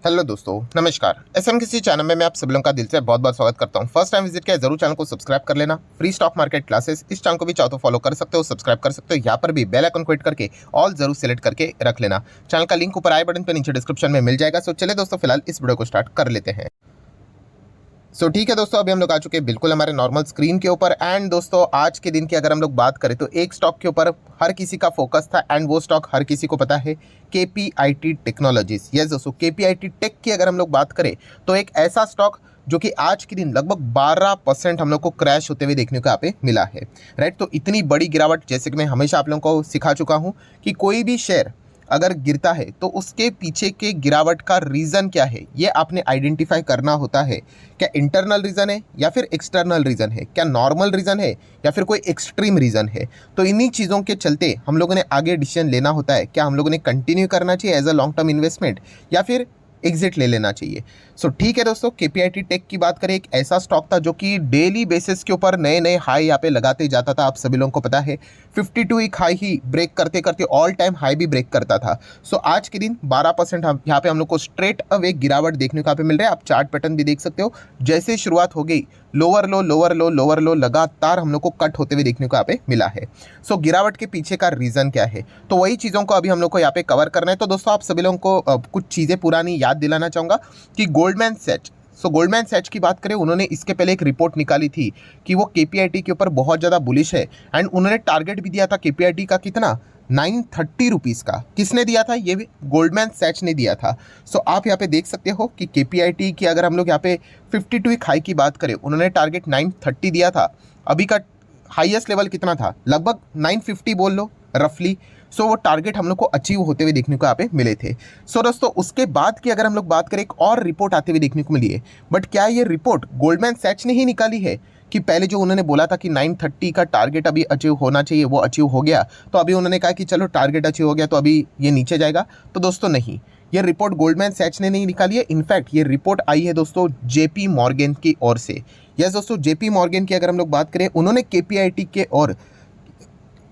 Hello दोस्तों, नमस्कार। SM किसी चैनल में मैं आप सभी लोगों का दिल से बहुत बहुत स्वागत करता हूं। फर्स्ट टाइम विजिट किया जरूर चैनल को सब्सक्राइब कर लेना। फ्री स्टॉक मार्केट क्लासेस इस चैनल को भी चाहो तो फॉलो कर सकते हो, सब्सक्राइब कर सकते हो। यहाँ पर भी बेल आइकन को हिट करके ऑल जरूर सेलेक्ट करके रख लेना। चैनल का लिंक ऊपर आई बटन पे नीचे डिस्क्रिप्शन में मिल जाएगा। सो चले दोस्तों, फिलहाल इस वीडियो को स्टार्ट कर लेते हैं। ठीक है दोस्तों, अभी हम लोग आ चुके हैं बिल्कुल हमारे नॉर्मल स्क्रीन के ऊपर। एंड दोस्तों, आज के दिन की अगर हम लोग बात करें तो एक स्टॉक के ऊपर हर किसी का फोकस था एंड वो स्टॉक हर किसी को पता है, केपीआईटी टेक्नोलॉजीज। यस दोस्तों, केपीआईटी टेक की अगर हम लोग बात करें तो एक ऐसा स्टॉक जो कि आज के दिन लगभग 12% हम लोग को क्रैश होते हुए देखने को यहाँ पे मिला है। राइट, तो इतनी बड़ी गिरावट, जैसे कि मैं हमेशा आप लोगों को सिखा चुका हूँ कि कोई भी शेयर अगर गिरता है तो उसके पीछे के गिरावट का रीज़न क्या है, ये आपने आइडेंटिफाई करना होता है। क्या इंटरनल रीज़न है या फिर एक्सटर्नल रीज़न है, क्या नॉर्मल रीज़न है या फिर कोई एक्सट्रीम रीज़न है। तो इन्हीं चीज़ों के चलते हम लोगों ने आगे डिसीजन लेना होता है। क्या हम लोगों ने कंटिन्यू करना चाहिए as a long term investment या फिर एग्जिट ले लेना चाहिए। ठीक है दोस्तों, केपीआईटी टेक की बात करें, एक ऐसा स्टॉक था जो कि डेली बेसिस के ऊपर नए नए हाई यहाँ पे लगाते जाता था। आप सभी लोगों को पता है 52 वीक हाई ही ब्रेक करते करते ऑल टाइम हाई भी ब्रेक करता था। आज के दिन 12% हम यहाँ पे हम लोग को स्ट्रेट अवे गिरावट देखने को यहाँ पे मिल रहा है। आप चार्ट पैटर्न भी देख सकते हो, जैसे शुरुआत हो गई लोअर लो लोअर लो लोअर लो लगातार हम लोग को कट होते हुए देखने को यहाँ पे मिला है। गिरावट के पीछे का रीज़न क्या है, तो वही चीज़ों को अभी हम लोग को यहाँ पे कवर करना है। तो दोस्तों, आप सभी लोगों को कुछ चीज़ें पुरानी याद दिलाना चाहूँगा कि गोल्डमैन सैच, गोल्डमैन सैच की बात करें, उन्होंने इसके पहले एक रिपोर्ट निकाली थी कि वो केपीआईटी के ऊपर बहुत ज़्यादा बुलिश है। एंड उन्होंने टारगेट भी दिया था केपीआईटी का, कितना, 930 रुपीज़ का। किसने दिया था, ये भी गोल्डमैन सैच ने दिया था। आप यहाँ पे देख सकते हो कि केपीआईटी की अगर हम लोग यहाँ पे 52 वीक हाई की बात करें, उन्होंने टारगेट 930 दिया था। अभी का हाईएस्ट लेवल कितना था, लगभग 950 बोल लो रफली। वो टारगेट हम लोग को अचीव होते हुए देखने को यहाँ पे मिले थे। दोस्तों, उसके बाद की अगर हम लोग बात करें, एक और रिपोर्ट आते हुए देखने को मिली है। बट क्या ये रिपोर्ट गोल्डमैन सैच ने ही निकाली है कि पहले जो उन्होंने बोला था कि 930 का टारगेट अभी अचीव होना चाहिए, वो अचीव हो गया, तो अभी उन्होंने कहा कि चलो टारगेट अचीव हो गया तो अभी ये नीचे जाएगा। तो दोस्तों नहीं, ये रिपोर्ट गोल्डमैन सैच ने नहीं निकाली है। इनफैक्ट ये रिपोर्ट आई है दोस्तों जेपी मॉर्गन की ओर से। यस दोस्तों, जेपी मॉर्गन की अगर हम लोग बात करें, उन्होंने केपीआईटी के और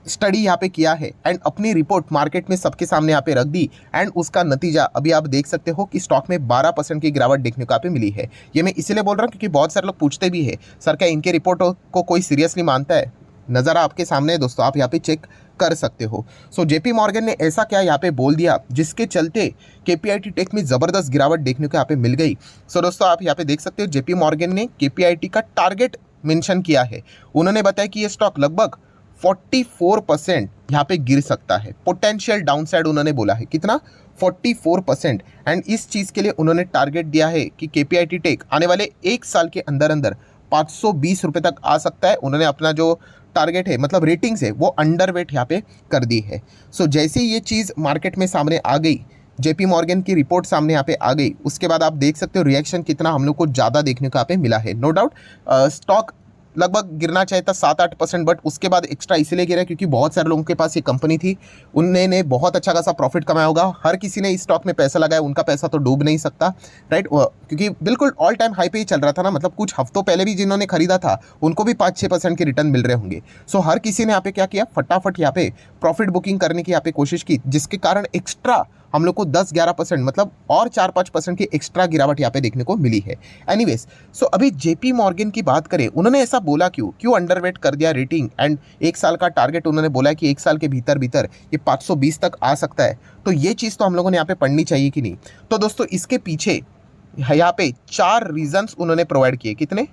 स्टडी यहाँ पे किया है एंड अपनी रिपोर्ट मार्केट में सबके सामने यहाँ पे रख दी। एंड उसका नतीजा अभी आप देख सकते हो कि स्टॉक में 12% की गिरावट देखने को यहाँ पे मिली है। ये मैं इसलिए बोल रहा हूँ क्योंकि बहुत सारे लोग पूछते भी है, सर क्या इनके रिपोर्टों को कोई सीरियसली मानता है। नज़ारा आपके सामने है दोस्तों, आप यहाँ पे चेक कर सकते हो। जेपी मॉर्गन ने ऐसा क्या यहाँ पे बोल दिया जिसके चलते केपीआईटी टेक में ज़बरदस्त गिरावट देखने को यहाँ पे मिल गई। दोस्तों, आप यहाँ पे देख सकते हो जेपी मॉर्गन ने केपीआईटी का टारगेट मेंशन किया है। उन्होंने बताया कि ये स्टॉक लगभग 44% यहाँ पे गिर सकता है। पोटेंशियल डाउनसाइड उन्होंने बोला है, कितना, 44%। एंड इस चीज़ के लिए उन्होंने टारगेट दिया है कि केपीआईटी टेक आने वाले एक साल के अंदर अंदर 520 रुपये तक आ सकता है। उन्होंने अपना जो टारगेट है, मतलब रेटिंग्स है, वो अंडर वेट यहाँ पे कर दी है। जैसे ही ये चीज़ मार्केट में सामने आ गई, जेपी मॉर्गन की रिपोर्ट सामने यहाँ पे आ गई, उसके बाद आप देख सकते हो रिएक्शन कितना हम लोग को ज़्यादा देखने को यहाँ पे मिला है। नो डाउट स्टॉक लगभग गिरना चाहिए था 7-8%, बट उसके बाद एक्स्ट्रा इसलिए गिरा क्योंकि बहुत सारे लोगों के पास ये कंपनी थी, उन्होंने बहुत अच्छा खासा प्रॉफिट कमाया होगा। हर किसी ने इस स्टॉक में पैसा लगाया, उनका पैसा तो डूब नहीं सकता, राइट, क्योंकि बिल्कुल ऑल टाइम हाई पे ही चल रहा था ना। मतलब कुछ हफ्तों पहले भी जिन्होंने खरीदा था उनको भी 5-6% के रिटर्न मिल रहे होंगे। हर किसी ने यहाँ पे क्या किया, फटाफट यहाँ पे प्रॉफिट बुकिंग करने की यहाँ पे कोशिश की, जिसके कारण एक्स्ट्रा हम लोग को 10-11%, मतलब और 4-5% की एक्स्ट्रा गिरावट यहाँ पे देखने को मिली है। एनीवेज, अभी जेपी मॉर्गन की बात करें, उन्होंने ऐसा बोला क्यों अंडरवेट कर दिया रेटिंग। एंड एक साल का टारगेट उन्होंने बोला कि एक साल के भीतर भीतर ये 520 तक आ सकता है। तो ये चीज़ तो हम लोगों ने यहाँ पे पढ़नी चाहिए कि नहीं। तो दोस्तों, इसके पीछे यहाँ पे 4 रीजन्स उन्होंने प्रोवाइड किए। कितने,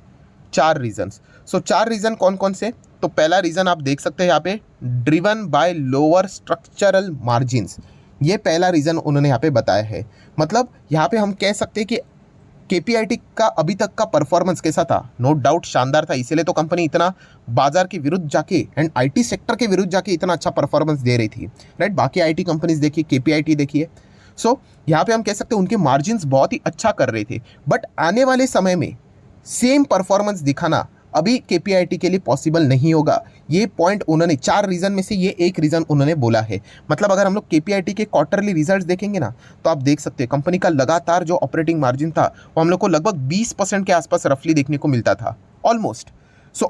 4 रीजन्स। 4 रीजन कौन कौन से, तो पहला रीजन आप देख सकते हैं यहाँ पे, driven by lower structural margins. ये पहला रीज़न उन्होंने यहाँ पे बताया है। मतलब यहाँ पे हम कह सकते हैं कि केपीआईटी का अभी तक का परफॉर्मेंस कैसा था, नो डाउट शानदार था। इसीलिए तो कंपनी इतना बाजार के विरुद्ध जाके एंड आईटी सेक्टर के विरुद्ध जाके इतना अच्छा परफॉर्मेंस दे रही थी, राइट। बाकी आईटी कंपनीज देखिए, केपीआईटी देखिए। यहाँ पे हम कह सकते हैं उनके मार्जिन्स बहुत ही अच्छा कर रहे थे। बट आने वाले समय में सेम परफॉर्मेंस दिखाना अभी केपीआईटी के लिए पॉसिबल नहीं होगा। ये पॉइंट उन्होंने 4 रीज़न में से ये एक रीज़न उन्होंने बोला है। मतलब अगर हम लोग केपीआईटी के क्वार्टरली रिजल्ट्स देखेंगे ना, तो आप देख सकते हैं कंपनी का लगातार जो ऑपरेटिंग मार्जिन था वो हम लोग को लगभग 20% के आसपास रफली देखने को मिलता था, ऑलमोस्ट।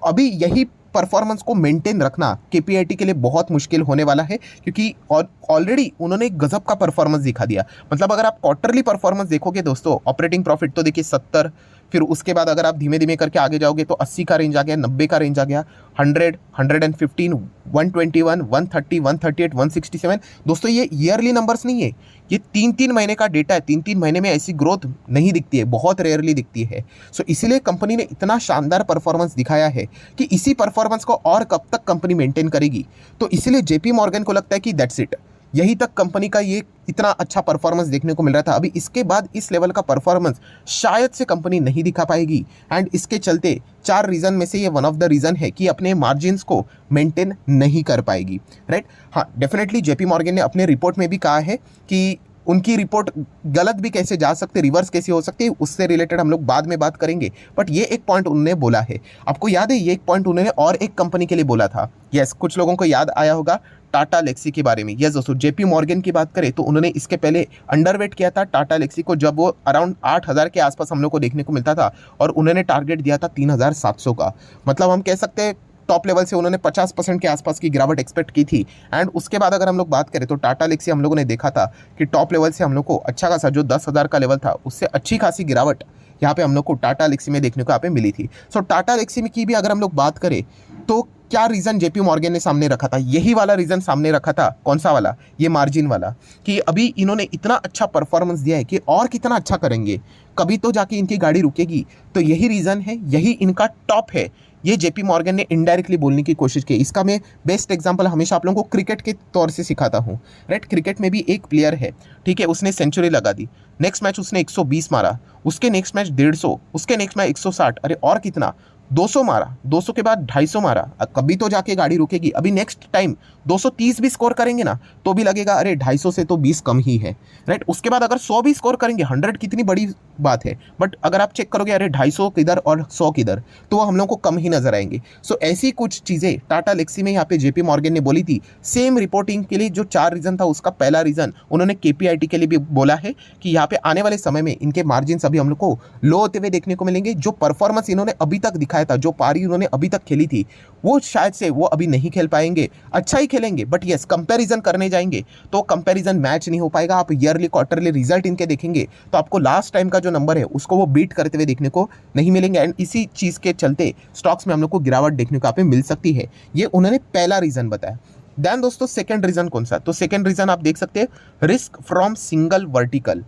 अभी यही परफॉर्मेंस को मेंटेन रखना केपीआईटी के लिए बहुत मुश्किल होने वाला है, क्योंकि ऑलरेडी उन्होंने एक गजब का परफॉर्मेंस दिखा दिया। मतलब अगर आप क्वार्टरली परफॉर्मेंस देखोगे दोस्तों, ऑपरेटिंग प्रॉफिट तो देखिए 70, फिर उसके बाद अगर आप धीमे धीमे करके आगे जाओगे तो 80 का रेंज आ गया, 90 का रेंज आ गया, 100, 115, 121, 130, 138, 167। दोस्तों ये ईयरली नंबर्स नहीं है, ये 3-3 महीने का डेटा है। 3-3 महीने में ऐसी ग्रोथ नहीं दिखती है, बहुत रेयरली दिखती है। सो इसीलिए कंपनी ने इतना शानदार परफॉर्मेंस दिखाया है कि इसी परफॉर्मेंस को और कब तक कंपनी मेंटेन करेगी। तो इसीलिए जेपी मॉर्गन को लगता है कि दैट्स इट, यही तक कंपनी का ये इतना अच्छा परफॉर्मेंस देखने को मिल रहा था। अभी इसके बाद इस लेवल का परफॉर्मेंस शायद से कंपनी नहीं दिखा पाएगी, एंड इसके चलते 4 रीज़न में से ये वन ऑफ द रीज़न है कि अपने मार्जिन्स को मेंटेन नहीं कर पाएगी, राइट। हाँ, डेफिनेटली जेपी मॉर्गन ने अपने रिपोर्ट में भी कहा है कि उनकी रिपोर्ट गलत भी कैसे जा सकते, रिवर्स कैसे हो सकती है, उससे रिलेटेड हम लोग बाद में बात करेंगे। बट ये एक पॉइंट उन्होंने बोला है, आपको याद है ये एक पॉइंट उन्होंने और एक कंपनी के लिए बोला था। यस, कुछ लोगों को याद आया होगा टाटा लेक्सी के बारे में। यस दोस्तों, जेपी मॉर्गन की बात करें तो उन्होंने इसके पहले अंडरवेट किया था टाटा लेक्सी को, जब वो अराउंड 8,000 के आसपास हम लोग को देखने को मिलता था, और उन्होंने टारगेट दिया था 3,700 का। मतलब हम कह सकते हैं टॉप लेवल से उन्होंने 50% के आसपास की गिरावट एक्सपेक्ट की थी। एंड उसके बाद अगर हम लोग बात करें तो टाटा लेक्सी हम लोगों ने देखा था कि टॉप लेवल से हम लोग को अच्छा खासा जो 10,000 का लेवल था उससे अच्छी खासी गिरावट यहाँ पे हम लोग को टाटा लेक्सी में देखने को यहाँ पे मिली थी। सो टाटा लेक्सी में की भी अगर हम लोग बात करें तो क्या रीज़न जेपी मॉर्गन ने सामने रखा था, यही वाला रीज़न सामने रखा था। कौन सा वाला? ये मार्जिन वाला, कि अभी इन्होंने इतना अच्छा परफॉर्मेंस दिया है कि और कितना अच्छा करेंगे, कभी तो जाके इनकी गाड़ी रुकेगी। तो यही रीज़न है, यही इनका टॉप है। ये जेपी मॉर्गन ने इनडायरेक्टली बोलने की कोशिश की। इसका मैं बेस्ट एग्जांपल हमेशा आप लोगों को क्रिकेट के तौर से सिखाता हूँ, राइट। क्रिकेट में भी एक प्लेयर है, ठीक है, उसने सेंचुरी लगा दी, नेक्स्ट मैच उसने 120 मारा, उसके नेक्स्ट मैच 150, उसके नेक्स्ट मैच 160, अरे और कितना 200 मारा, 200 के बाद 250 मारा, कभी तो जाके गाड़ी रुकेगी। अभी नेक्स्ट टाइम 230 भी स्कोर करेंगे ना तो भी लगेगा अरे 250 से तो 20 कम ही है, राइट। उसके बाद अगर 100 भी स्कोर करेंगे, 100 कितनी बड़ी बात है, बट अगर आप चेक करोगे अरे 250 किधर और 100 किधर, तो वो हम लोग को कम ही नजर आएंगे। सो ऐसी कुछ चीज़ें टाटा लेक्सी में यहाँ पे जेपी मॉर्गन ने बोली थी। सेम रिपोर्टिंग के लिए जो 4 रीज़न था उसका पहला रीज़न उन्होंने केपीआईटी के लिए भी बोला है कि यहाँ पे आने वाले समय में इनके मार्जिन अभी हम लोग को लो होते हुए देखने को मिलेंगे। जो परफॉर्मेंस इन्होंने अभी तक दिखाया था, जो पारी उन्होंने अभी तक खेली थी, वो शायद से वो अभी नहीं खेल पाएंगे। अच्छा ही खेलेंगे बट यस, कंपैरिजन करने जाएंगे तो कंपैरिजन मैच नहीं हो पाएगा। आप ईयरली क्वार्टरली रिजल्ट इनके देखेंगे तो आपको लास्ट टाइम का जो नंबर है उसको वो बीट करते हुए देखने को नहीं मिलेंगे, एंड इसी चीज़ के चलते स्टॉक्स में हम लोग को गिरावट देखने को यहाँ पे मिल सकती है। ये उन्होंने पहला रीज़न बताया। देन दोस्तों सेकंड रीज़न कौन सा? तो सेकंड रीज़न आप देख सकते हैं, रिस्क फ्रॉम सिंगल वर्टिकल।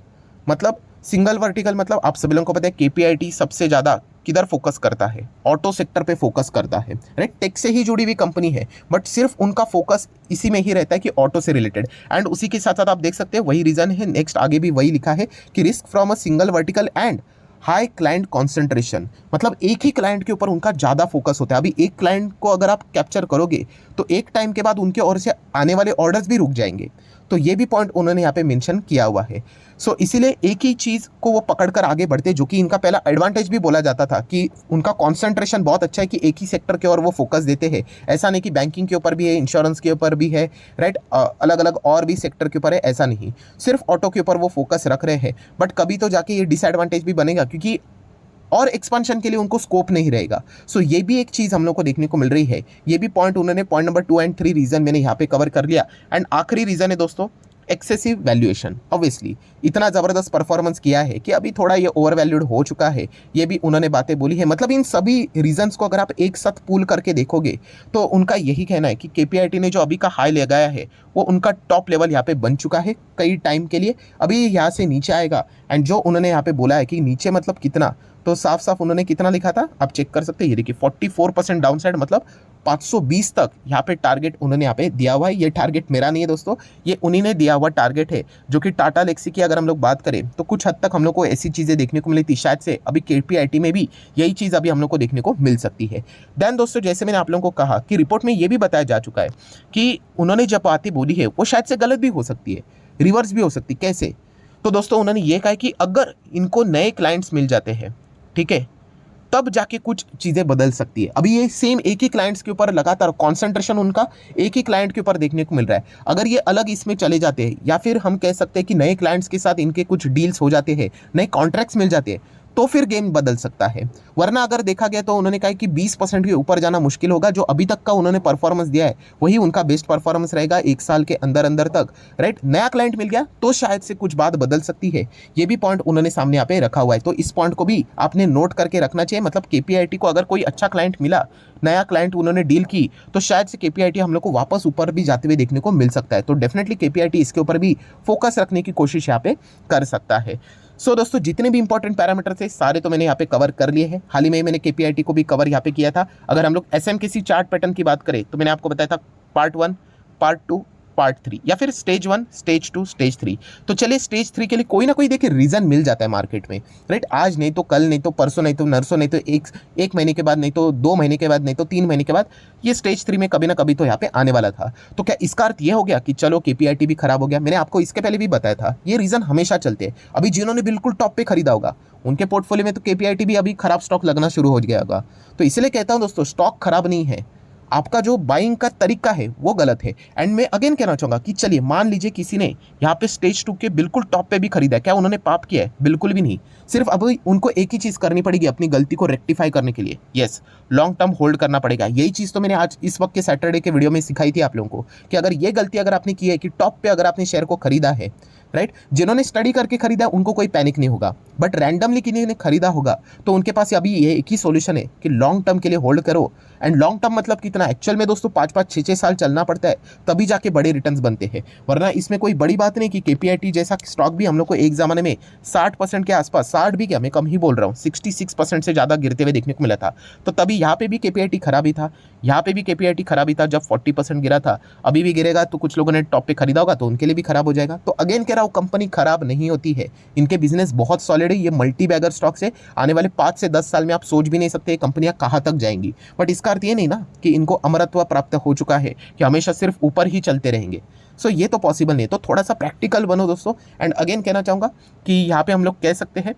मतलब सिंगल वर्टिकल मतलब आप सभी लोगों को पता है केपीआईटी सबसे ज़्यादा किधर फोकस करता है? ऑटो सेक्टर पे फोकस करता है, राइट। टेक से ही जुड़ी हुई कंपनी है, बट सिर्फ उनका फोकस इसी में ही रहता है कि ऑटो से रिलेटेड। एंड उसी के साथ साथ आप देख सकते हैं वही रीज़न है, नेक्स्ट आगे भी वही लिखा है कि risk from a single vertical and high client concentration. मतलब एक ही क्लाइंट के ऊपर उनका ज़्यादा फोकस होता है। अभी एक क्लाइंट को अगर आप कैप्चर करोगे तो एक टाइम के बाद उनके ओर से आने वाले ऑर्डर्स भी रुक जाएंगे। तो ये भी पॉइंट उन्होंने यहाँ पे मेंशन किया हुआ है। सो इसीलिए एक ही चीज़ को वो पकड़कर आगे बढ़ते, जो कि इनका पहला एडवांटेज भी बोला जाता था कि उनका कॉन्सेंट्रेशन बहुत अच्छा है कि एक ही सेक्टर के ओर वो फोकस देते हैं। ऐसा नहीं कि बैंकिंग के ऊपर भी है, इंश्योरेंस के ऊपर भी है, राइट, अलग अलग और भी सेक्टर के ऊपर है, ऐसा नहीं, सिर्फ ऑटो के ऊपर वो फोकस रख रहे हैं। बट कभी तो जाके ये डिसएडवांटेज भी बनेगा क्योंकि और एक्सपेंशन के लिए उनको स्कोप नहीं रहेगा। सो ये भी एक चीज़ हम लोग को देखने को मिल रही है। ये भी पॉइंट उन्होंने पॉइंट नंबर 2 एंड 3 रीज़न मैंने यहाँ पे कवर कर लिया। एंड आखिरी रीज़न है दोस्तों एक्सेसिव वैल्यूएशन। ऑब्वियसली इतना ज़बरदस्त परफॉर्मेंस किया है कि अभी थोड़ा ये ओवर वैल्यूड हो चुका है, ये भी उन्होंने बातें बोली है। मतलब इन सभी रीजंस को अगर आप एक साथ पूल करके देखोगे तो उनका यही कहना है कि केपीआईटी ने जो अभी का हाई लगाया है वो उनका टॉप लेवल यहाँ पे बन चुका है कई टाइम के लिए। अभी यहाँ से नीचे आएगा, एंड जो उन्होंने यहाँ पे बोला है कि नीचे मतलब कितना, तो साफ साफ उन्होंने कितना लिखा था आप चेक कर सकते हैं। ये देखिए 44% डाउनसाइड, मतलब 520 तक यहाँ पे टारगेट उन्होंने यहाँ पे दिया हुआ है। ये टारगेट मेरा नहीं है दोस्तों, ये उन्हीं ने दिया हुआ टारगेट है, जो कि टाटा लेक्सी की अगर हम लोग बात करें तो कुछ हद तक हम लोग को ऐसी चीज़ें देखने को मिली थी। शायद से अभी केपीआईटी में भी यही चीज़ अभी हम लोग को देखने को मिल सकती है। देन दोस्तों जैसे मैंने आप लोगों को कहा कि रिपोर्ट में ये भी बताया जा चुका है कि उन्होंने जब बातें बोली है वो शायद से गलत भी हो सकती है, रिवर्स भी हो सकती है। कैसे? तो दोस्तों उन्होंने ये कहा कि अगर इनको नए क्लाइंट्स मिल जाते हैं, ठीक है, तब जाके कुछ चीज़ें बदल सकती है। अभी ये सेम एक ही क्लाइंट्स के ऊपर लगातार कॉन्सेंट्रेशन उनका एक ही क्लाइंट के ऊपर देखने को मिल रहा है। अगर ये अलग इसमें चले जाते हैं या फिर हम कह सकते हैं कि नए क्लाइंट्स के साथ इनके कुछ डील्स हो जाते हैं, नए कॉन्ट्रैक्ट्स मिल जाते हैं, तो फिर गेम बदल सकता है। वरना अगर देखा गया तो उन्होंने कहा कि 20% के ऊपर जाना मुश्किल होगा। जो अभी तक का उन्होंने परफॉर्मेंस दिया है वही उनका बेस्ट परफॉर्मेंस रहेगा 1 साल के अंदर अंदर तक, राइट। नया क्लाइंट मिल गया तो शायद से कुछ बात बदल सकती है। ये भी पॉइंट उन्होंने सामने यहाँ पे रखा हुआ है, तो इस पॉइंट को भी आपने नोट करके रखना चाहिए। मतलब केपीआईटी को अगर कोई अच्छा क्लाइंट मिला, नया क्लाइंट उन्होंने डील की, तो शायद से केपीआईटी हम लोग को वापस ऊपर भी जाते हुए देखने को मिल सकता है। तो डेफिनेटली केपीआईटी इसके ऊपर भी फोकस रखने की कोशिश यहाँ पे कर सकता है। सो दोस्तों, जितने भी इंपॉर्टेंट पैरामीटर थे सारे तो मैंने यहाँ पे कवर कर लिए हैं। हाल ही में मैंने केपीआईटी को भी कवर यहाँ पे किया था। अगर हम लोग एसएमकेसी चार्ट पैटर्न की बात करें तो मैंने आपको बताया था पार्ट 1, पार्ट 2, पार्ट 3, या फिर स्टेज 1, स्टेज 2, स्टेज 3। तो चलिए स्टेज 3 के लिए कोई ना कोई देखिए रीजन मिल जाता है मार्केट में, राइट। आज नहीं तो कल, नहीं तो परसों, नहीं तो नरसों, नहीं तो एक महीने के बाद, नहीं तो 2 महीने के बाद, नहीं तो 3 महीने के बाद ये स्टेज 3 में कभी ना कभी तो यहाँ पे आने वाला था। तो क्या इसका अर्थ ये हो गया कि चलो केपीआईटी भी खराब हो गया? मैंने आपको इसके पहले भी बताया था ये रीजन हमेशा चलते हैं। अभी जिन्होंने बिल्कुल टॉप पे खरीदा होगा उनके पोर्टफोलियो में तो केपीआईटी भी अभी खराब स्टॉक लगना शुरू हो गया होगा। तो इसलिए कहता हूं दोस्तों, स्टॉक खराब नहीं है, आपका जो बाइंग का तरीका है वो गलत है। एंड मैं अगेन कहना चाहूंगा कि चलिए मान लीजिए किसी ने यहाँ पे स्टेज 2 के बिल्कुल टॉप पे भी खरीदा है, क्या उन्होंने पाप किया है? बिल्कुल भी नहीं। सिर्फ अब उनको एक ही चीज करनी पड़ेगी अपनी गलती को रेक्टिफाई करने के लिए। यस, लॉन्ग टर्म होल्ड करना पड़ेगा। यही चीज तो मैंने आज इस वक्त के सैटरडे के वीडियो में सिखाई थी आप लोगों को कि अगर ये गलती अगर आपने की है कि टॉप पे अगर आपने शेयर को खरीदा है, राइट, जिन्होंने स्टडी करके खरीदा उनको कोई पैनिक नहीं होगा, बट रैंडमली किसी ने खरीदा होगा तो उनके पास अभी ये एक ही सॉल्यूशन है कि लॉन्ग टर्म के लिए होल्ड करो। एंड लॉन्ग टर्म मतलब कितना? एक्चुअल में दोस्तों 5-5, 6-6 साल चलना पड़ता है, तभी जाके बड़े रिटर्न्स बनते हैं। वरना इसमें कोई बड़ी बात नहीं कि केपीआईटी जैसा स्टॉक भी हम लोग को एक जमाने में 60% के आसपास, 60 भी क्या, मैं कम ही बोल रहा हूँ, 66% से ज़्यादा गिरते हुए देखने को मिला था। तो तभी यहाँ पे भी केपीआईटी खराब ही था, यहाँ पे भी केपीआईटी खराब ही था जब 40% गिरा था। अभी भी गिरेगा तो कुछ लोगों ने टॉप पे खरीदा होगा तो उनके लिए भी खराब हो जाएगा। तो अगेन कह रहा हूँ, कंपनी खराब नहीं होती है, इनके बिजनेस बहुत सॉलिड है। ये मल्टी बैगर स्टॉक्स है, आने वाले 5 से 10 साल में आप सोच भी नहीं सकते कंपनियां कहां तक जाएंगी। बट इसका अर्थ ये नहीं ना कि इनको अमरत्व प्राप्त हो चुका है कि हमेशा सिर्फ ऊपर ही चलते रहेंगे। सो ये तो पॉसिबल नहीं। तो थोड़ा सा प्रैक्टिकल बनो दोस्तों। एंड अगेन कहना चाहूंगा कि यहाँ पे हम लोग कह सकते हैं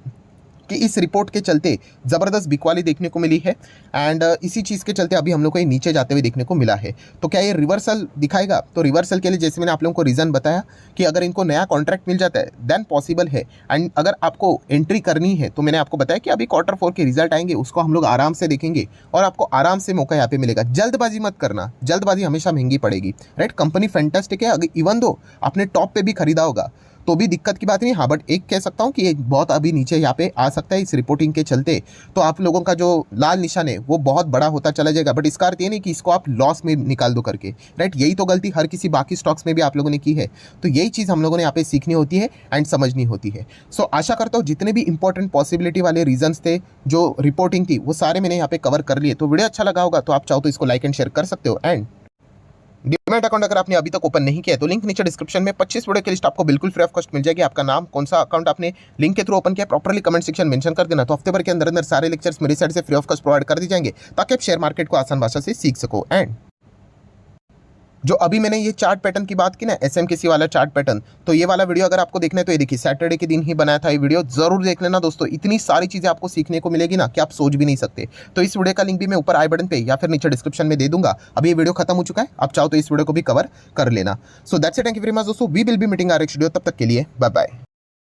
कि इस रिपोर्ट के चलते ज़बरदस्त बिकवाली देखने को मिली है। एंड इसी चीज़ के चलते अभी हम लोग को ये नीचे जाते हुए देखने को मिला है। तो क्या ये रिवर्सल दिखाएगा? तो रिवर्सल के लिए जैसे मैंने आप लोगों को रीज़न बताया कि अगर इनको नया कॉन्ट्रैक्ट मिल जाता है देन पॉसिबल है। एंड अगर आपको एंट्री करनी है तो मैंने आपको बताया कि अभी Q4 के रिजल्ट आएंगे, उसको हम लोग आराम से देखेंगे और आपको आराम से मौका यहाँ पे मिलेगा। जल्दबाजी मत करना, जल्दबाजी हमेशा महंगी पड़ेगी, राइट। कंपनी फैंटास्टिक है, अगर इवन दो आपने टॉप पे भी खरीदा होगा तो भी दिक्कत की बात नहीं। हाँ, बट एक कह सकता हूँ कि एक बहुत अभी नीचे यहाँ पे आ सकता है इस रिपोर्टिंग के चलते। तो आप लोगों का जो लाल निशान है वो बहुत बड़ा होता चला जाएगा। बट इसका अर्थ ये नहीं कि इसको आप लॉस में निकाल दो करके, राइट। यही तो गलती हर किसी बाकी स्टॉक्स में भी आप लोगों ने की है। तो यही चीज़ हम लोगों ने यहाँ पे सीखनी होती है एंड समझनी होती है। सो आशा करता हूँ जितने भी इंपॉर्टेंट पॉसिबिलिटी वाले रीजंस थे, जो रिपोर्टिंग थी, वो सारे मैंने यहाँ पे कवर कर लिए। तो वीडियो अच्छा लगा होगा तो आप चाहो तो इसको लाइक एंड शेयर कर सकते हो। एंड डीमैट अकाउंट अगर आपने अभी तक ओपन नहीं किया है तो लिंक नीचे डिस्क्रिप्शन में 25 वीडियो की लिस्ट आपको बिल्कुल फ्री ऑफ कॉस्ट मिल जाएगी। आपका नाम, कौन सा अकाउंट आपने लिंक के थ्रू ओपन किया, प्रॉपर्ली कमेंट सेक्शन मेंशन कर देना। तो हफ्ते भर के अंदर अंदर सारे लेक्चर्स मेरी साइड से फ्री ऑफ कॉस्ट प्रोवाइड कर दी जाएंगे ताकि आप शेयर मार्केट को आसान भाषा से सीख सको। एंड जो अभी मैंने ये चार्ट पैटर्न की बात की ना, एसएमकेसी वाला चार्ट पैटर्न, तो ये वाला वीडियो अगर आपको देखना है तो ये देखिए सैटरडे के दिन ही बनाया था ये वीडियो, जरूर देख लेना दोस्तों। इतनी सारी चीजें आपको सीखने को मिलेगी ना कि आप सोच भी नहीं सकते। तो इस वीडियो का लिंक भी मैं ऊपर आई बटन पे या फिर नीचे डिस्क्रिप्शन में दे दूंगा। अभी ये वीडियो खत्म हो चुका है, आप चाहो तो इस वीडियो को भी कवर कर लेना। So that's it, thank you very much दोस्तों। We will be meeting our next video, तब तक के लिए बाय बाय।